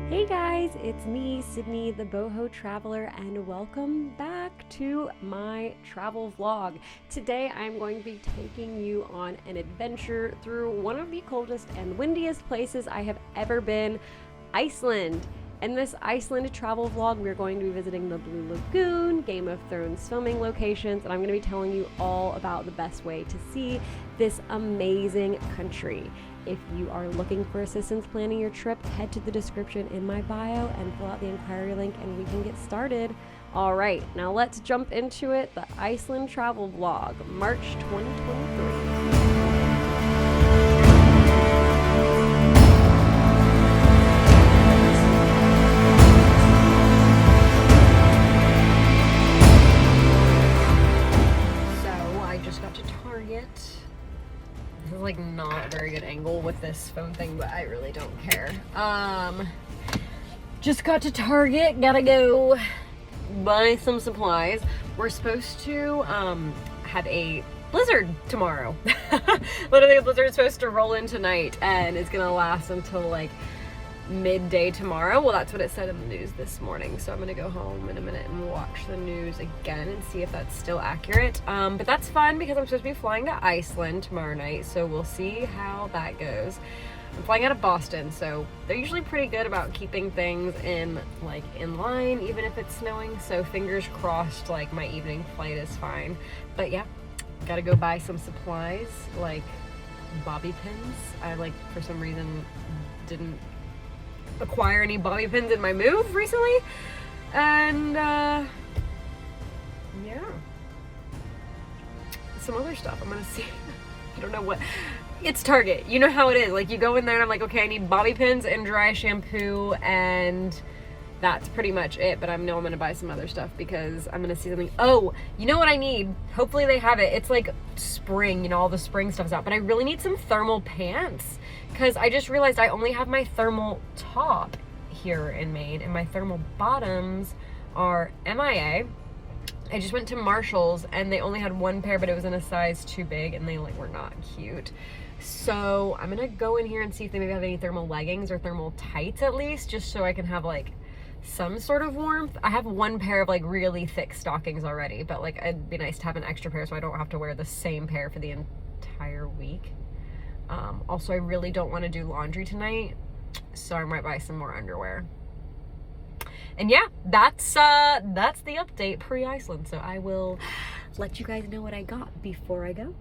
Hey guys, it's me, Sydney, the Boho Traveller, and welcome back to my travel vlog. Today I'm going to be taking you on an adventure through one of the coldest and windiest places I have ever been, Iceland. In this Iceland travel vlog, we're going to be visiting the Blue Lagoon, Game of Thrones filming locations, and I'm going to be telling you all about the best way to see this amazing country. If you are looking for assistance planning your trip, head to the description in my bio and fill out the inquiry link and we can get started. All right, now let's jump into it. The Iceland travel vlog, March 2023. This is like not a very good angle with this phone thing, but I really don't care. Just got to Target, gotta go buy some supplies. We're supposed to have a blizzard tomorrow. Literally a blizzard is supposed to roll in tonight and it's gonna last until like midday tomorrow. Well, that's what it said in the news this morning, so I'm gonna go home in a minute and watch the news again and see if that's still accurate. But that's fun because I'm supposed to be flying to Iceland tomorrow night, so we'll see how that goes. I'm flying out of Boston, so they're usually pretty good about keeping things in line even if it's snowing, so fingers crossed like my evening flight is fine. But yeah, gotta go buy some supplies like bobby pins. I for some reason didn't acquire any bobby pins in my move recently, and yeah, some other stuff I'm gonna see. I don't know what. It's Target, you know how it is, like you go in there and I'm like, okay, I need bobby pins and dry shampoo, and that's pretty much it. But I know I'm gonna buy some other stuff because I'm gonna see something. Oh, you know what I need? Hopefully they have it. It's like spring, you know, all the spring stuff's out, but I really need some thermal pants because I just realized I only have my thermal top here in Maine and my thermal bottoms are MIA. I just went to Marshall's and they only had one pair, but it was in a size too big and they were not cute. So I'm gonna go in here and see if they maybe have any thermal leggings or thermal tights at least, just so I can have some sort of warmth. I have one pair of really thick stockings already, but it'd be nice to have an extra pair so I don't have to wear the same pair for the entire week. Also, I really don't want to do laundry tonight, so I might buy some more underwear. And yeah, that's the update pre-Iceland, so I will let you guys know what I got before I go.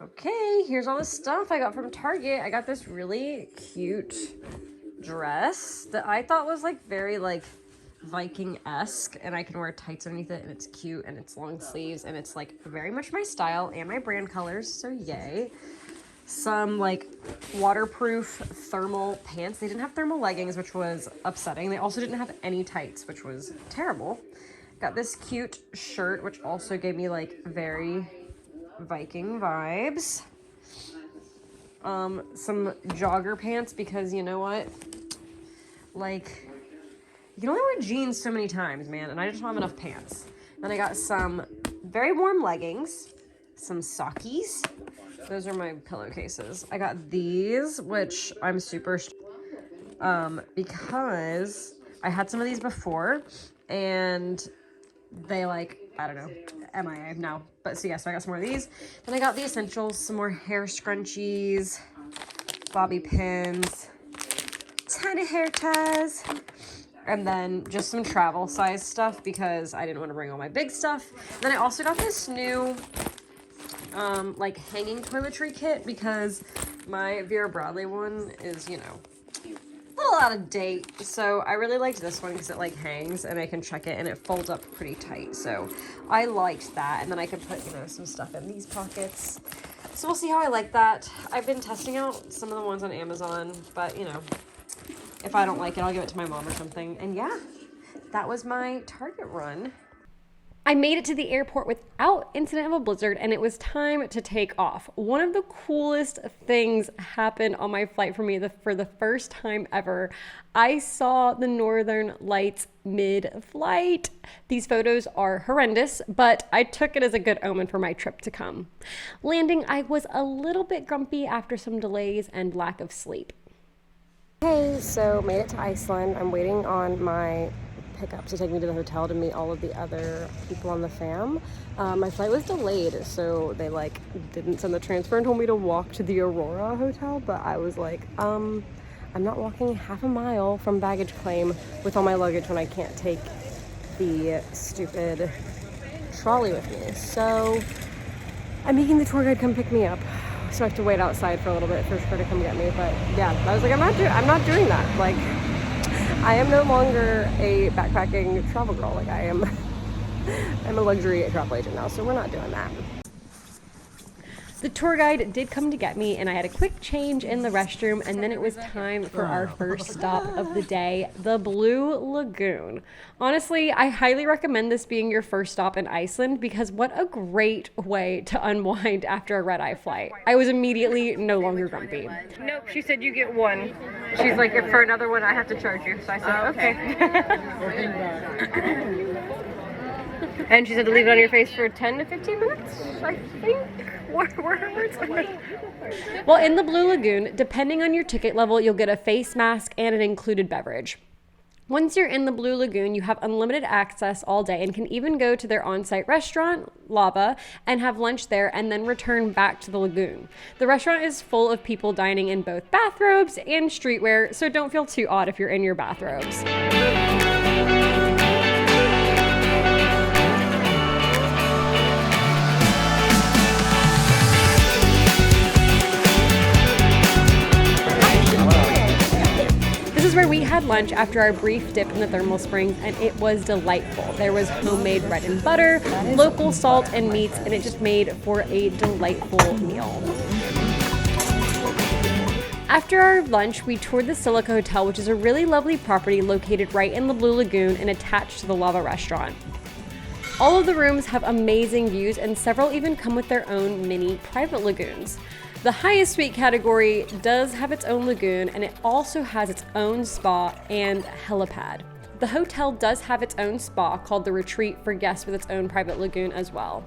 Okay, here's all the stuff I got from Target. I got this really cute dress that I thought was very Viking-esque, and I can wear tights underneath it, and it's cute, and it's long sleeves, and it's very much my style and my brand colors, so yay. Some waterproof thermal pants. They didn't have thermal leggings, which was upsetting. They also didn't have any tights, which was terrible. Got this cute shirt, which also gave me very Viking vibes. Some jogger pants because you know what? You can only wear jeans so many times, man, and I just don't have enough pants. Then I got some very warm leggings, some sockies. Those are my pillowcases. I got these, which I'm super because I had some of these before and they I don't know, MIA now. But so yeah, so I got some more of these. Then I got the essentials, some more hair scrunchies, bobby pins, tiny hair ties, and then just some travel size stuff because I didn't want to bring all my big stuff. Then I also got this new hanging toiletry kit because my Vera Bradley one is, you know, a little out of date. So I really liked this one because it hangs and I can check it and it folds up pretty tight. So I liked that. And then I could put, you know, some stuff in these pockets. So we'll see how I like that. I've been testing out some of the ones on Amazon, but you know, if I don't like it, I'll give it to my mom or something. And yeah, that was my Target run. I made it to the airport without incident of a blizzard, and it was time to take off. One of the coolest things happened on my flight for me for the first time ever. I saw the Northern Lights mid-flight. These photos are horrendous, but I took it as a good omen for my trip to come. Landing, I was a little bit grumpy after some delays and lack of sleep. Hey, so made it to Iceland. I'm waiting on my pickup to take me to the hotel to meet all of the other people on the fam. My flight was delayed, so they didn't send the transfer and told me to walk to the Aurora hotel, but I was like, I'm not walking half a mile from baggage claim with all my luggage when I can't take the stupid trolley with me. So I'm making the tour guide come pick me up. So I have to wait outside for a little bit for her to come get me. But yeah, I was like, I'm not doing that. Like, I am no longer a backpacking travel girl. Like, I'm a luxury travel agent now, so we're not doing that. The tour guide did come to get me, and I had a quick change in the restroom, and then it was time for our first stop of the day, the Blue Lagoon. Honestly, I highly recommend this being your first stop in Iceland, because what a great way to unwind after a red-eye flight. I was immediately no longer grumpy. Nope, she said you get one. She's like, if for another one, I have to charge you. So I said, okay. And she said to leave it on your face for 10 to 15 minutes, I think. Well, in the Blue Lagoon, depending on your ticket level, you'll get a face mask and an included beverage. Once you're in the Blue Lagoon, you have unlimited access all day and can even go to their on-site restaurant, Lava, and have lunch there and then return back to the lagoon. The restaurant is full of people dining in both bathrobes and streetwear, so don't feel too odd if you're in your bathrobes. Where we had lunch after our brief dip in the thermal springs, and it was delightful. There was homemade bread and butter, local salt and meats, and it just made for a delightful meal. After our lunch, we toured the Silica Hotel, which is a really lovely property located right in the Blue Lagoon and attached to the Lava restaurant. All of the rooms have amazing views, and several even come with their own mini private lagoons. The highest suite category does have its own lagoon, and it also has its own spa and helipad. The hotel does have its own spa called The Retreat for guests with its own private lagoon as well.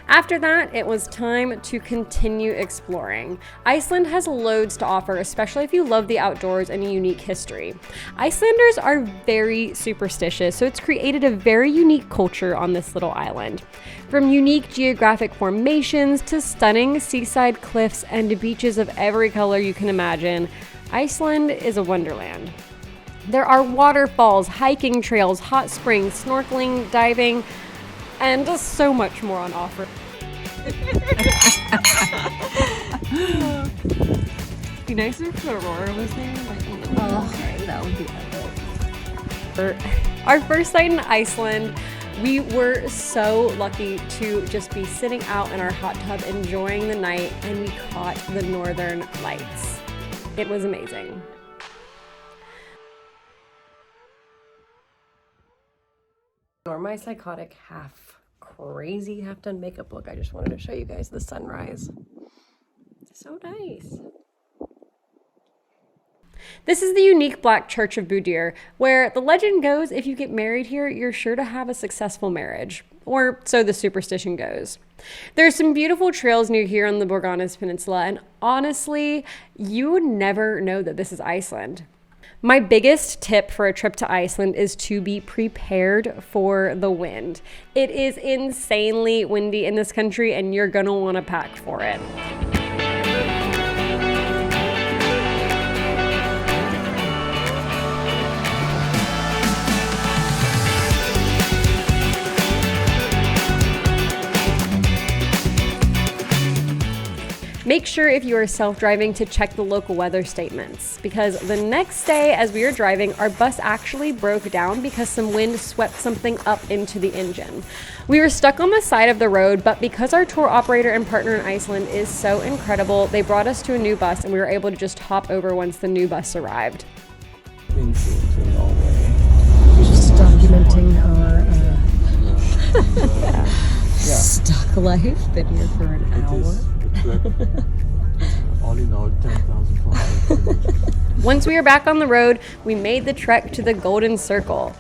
After that, it was time to continue exploring. Iceland has loads to offer, especially if you love the outdoors and a unique history. Icelanders are very superstitious, so it's created a very unique culture on this little island. From unique geographic formations to stunning seaside cliffs and beaches of every color you can imagine, Iceland is a wonderland. There are waterfalls, hiking trails, hot springs, snorkeling, diving, and just so much more on offer. Be nicer if Aurora was there. That would be epic. Our first night in Iceland, we were so lucky to just be sitting out in our hot tub enjoying the night, and we caught the northern lights. It was amazing. Or my psychotic half crazy half done makeup look. I just wanted to show you guys the sunrise. So nice. This is the unique Black Church of Budir, where the legend goes if you get married here, you're sure to have a successful marriage. Or so the superstition goes. There's some beautiful trails near here on the Borgarnes Peninsula, and honestly, you would never know that this is Iceland. My biggest tip for a trip to Iceland is to be prepared for the wind. It is insanely windy in this country, and you're gonna wanna pack for it. Make sure if you are self-driving to check the local weather statements, because the next day as we were driving, our bus actually broke down because some wind swept something up into the engine. We were stuck on the side of the road, but because our tour operator and partner in Iceland is so incredible, they brought us to a new bus and we were able to just hop over once the new bus arrived. Just documenting our stuck life. Been here for an hour. All in all, 10,000. Once we were back on the road, we made the trek to the Golden Circle.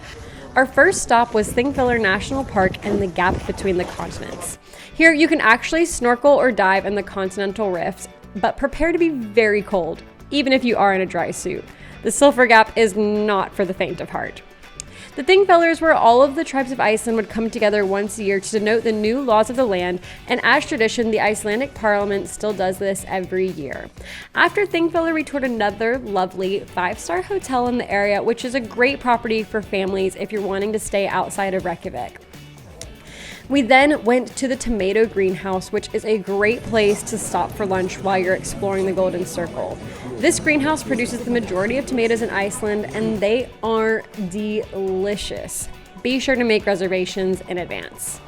Our first stop was Thingveller National Park and the gap between the continents. Here you can actually snorkel or dive in the continental rift, but prepare to be very cold, even if you are in a dry suit. The Sulphur Gap is not for the faint of heart. The Thingveller is where all of the tribes of Iceland would come together once a year to denote the new laws of the land, and as tradition, the Icelandic Parliament still does this every year. After Thingveller, we toured another lovely 5-star hotel in the area, which is a great property for families if you're wanting to stay outside of Reykjavik. We then went to the tomato greenhouse, which is a great place to stop for lunch while you're exploring the Golden Circle. This greenhouse produces the majority of tomatoes in Iceland, and they are delicious. Be sure to make reservations in advance.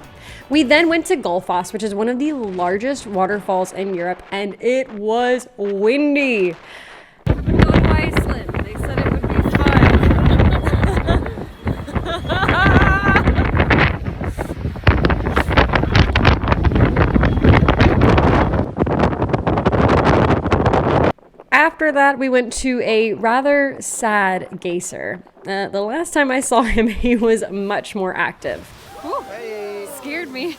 We then went to Gullfoss, which is one of the largest waterfalls in Europe, and it was windy. Go to Iceland. They said it would be fun. After that, we went to a rather sad geyser. The last time I saw him, he was much more active. Ooh, hey. Scared me.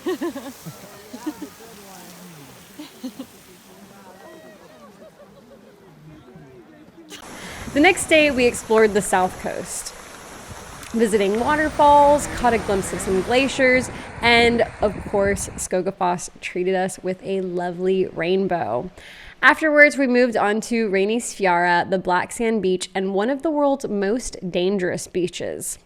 The next day, we explored the south coast, visiting waterfalls, caught a glimpse of some glaciers, and of course, Skogafoss treated us with a lovely rainbow. Afterwards, we moved on to Reynisfjara, the black sand beach, and one of the world's most dangerous beaches.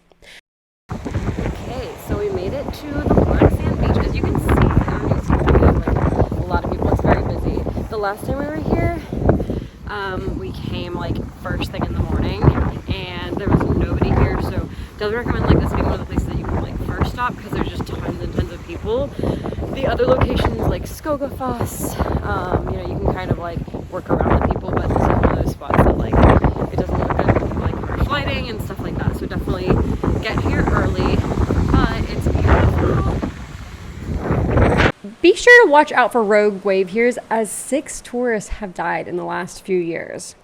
Okay, so we made it to the black sand beach. As you can see, I don't know, like a lot of people, it's very busy. The last time we were here, we came like first thing in the morning, and there was nobody here, so doesn't recommend like this being one of the places that you can like first stop because there's just tons and tons of people. The other locations like Skogafoss, you know, you can kind of like work around the people, but this is one of those spots that like it doesn't look good with like harsh lighting and stuff like that. So definitely get here early, but it's beautiful. Be sure to watch out for rogue wave heres, as 6 tourists have died in the last few years.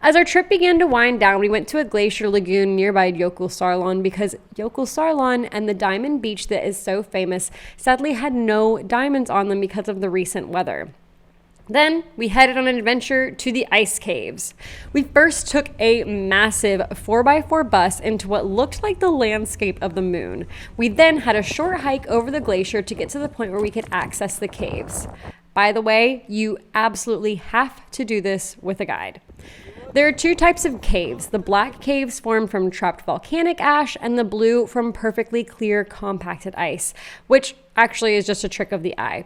As our trip began to wind down, we went to a glacier lagoon nearby Jökulsárlón because Jökulsárlón and the diamond beach that is so famous sadly had no diamonds on them because of the recent weather. Then we headed on an adventure to the ice caves. We first took a massive 4x4 bus into what looked like the landscape of the moon. We then had a short hike over the glacier to get to the point where we could access the caves. By the way, you absolutely have to do this with a guide. There are 2 types of caves. The black caves formed from trapped volcanic ash, and the blue from perfectly clear compacted ice, which actually is just a trick of the eye.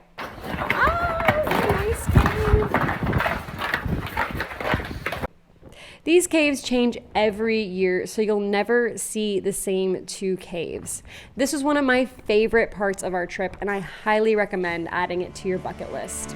These caves change every year, so you'll never see the same 2 caves. This was one of my favorite parts of our trip, and I highly recommend adding it to your bucket list.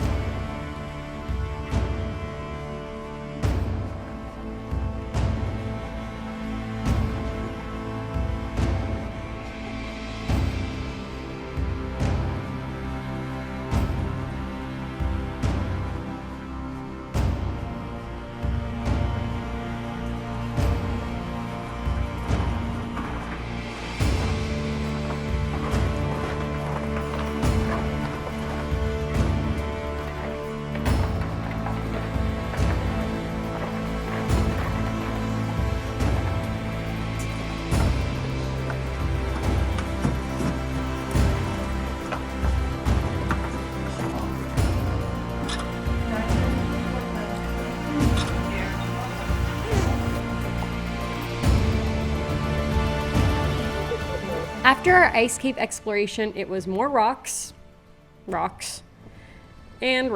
After our ice cave exploration, it was more rocks, and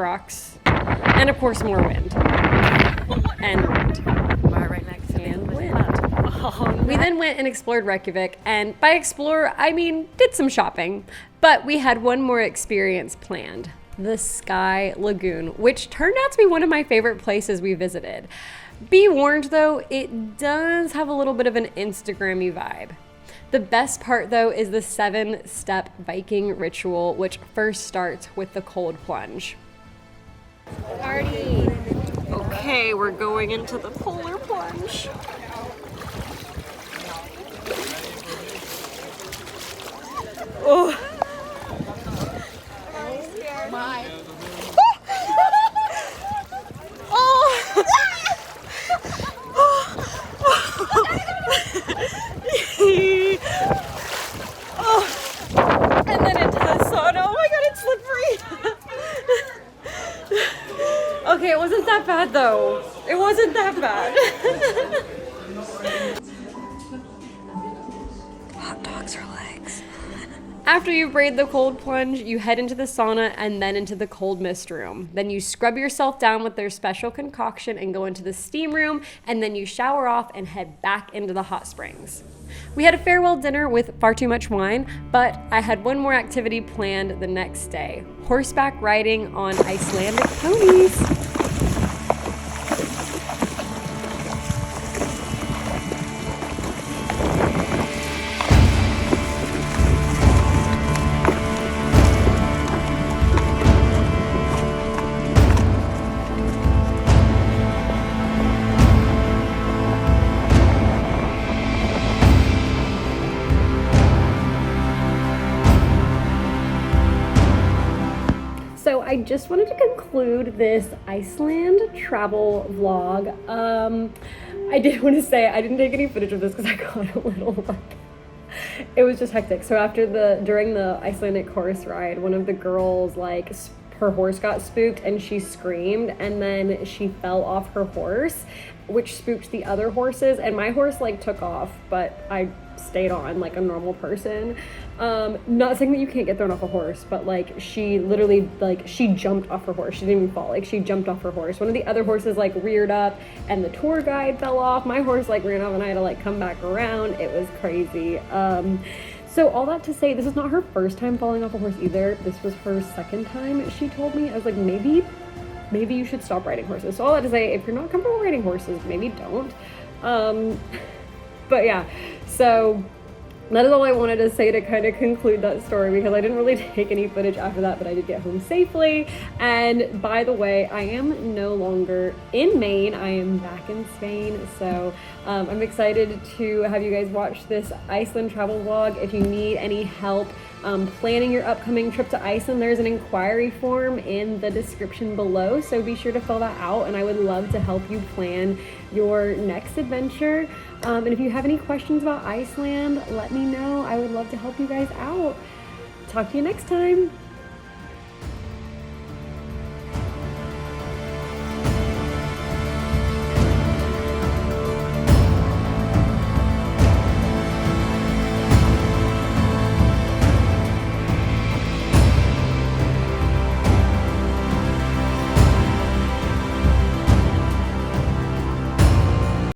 of course more wind, and wind. Right next to and wind. We then went and explored Reykjavik, and by explore, I mean did some shopping, but we had one more experience planned, the Sky Lagoon, which turned out to be one of my favorite places we visited. Be warned though, it does have a little bit of an Instagram-y vibe. The best part though is the 7-step Viking ritual, which first starts with the cold plunge. Party! Okay, we're going into the polar plunge. Oh! Oh! Okay, it wasn't that bad though. It wasn't that bad. Hot dogs or legs. After you braid the cold plunge, you head into the sauna and then into the cold mist room. Then you scrub yourself down with their special concoction and go into the steam room, and then you shower off and head back into the hot springs. We had a farewell dinner with far too much wine, but I had one more activity planned the next day: horseback riding on Icelandic ponies. So I just wanted to conclude this Iceland travel vlog. I did want to say I didn't take any footage of this because I got a little it was just hectic. So during the Icelandic horse ride, one of the girls, like, her horse got spooked and she screamed, and then she fell off her horse, which spooked the other horses, and my horse like took off, but I stayed on like a normal person. Not saying that you can't get thrown off a horse, but like she literally, like, she jumped off her horse. She didn't even fall, like she jumped off her horse. One of the other horses like reared up and the tour guide fell off. My horse like ran off and I had to like come back around. It was crazy. So all that to say, this is not her first time falling off a horse either. This was her second time, she told me. I was like, maybe you should stop riding horses. So all that to say, if you're not comfortable riding horses, maybe don't. But yeah, so that is all I wanted to say to kind of conclude that story, because I didn't really take any footage after that, but I did get home safely. And by the way, I am no longer in Maine. I am back in Spain. So I'm excited to have you guys watch this Iceland travel vlog. If you need any help planning your upcoming trip to Iceland, there's an inquiry form in the description below, so be sure to fill that out, and I would love to help you plan your next adventure. And if you have any questions about Iceland, let me know. I would love to help you guys out. Talk to you next time.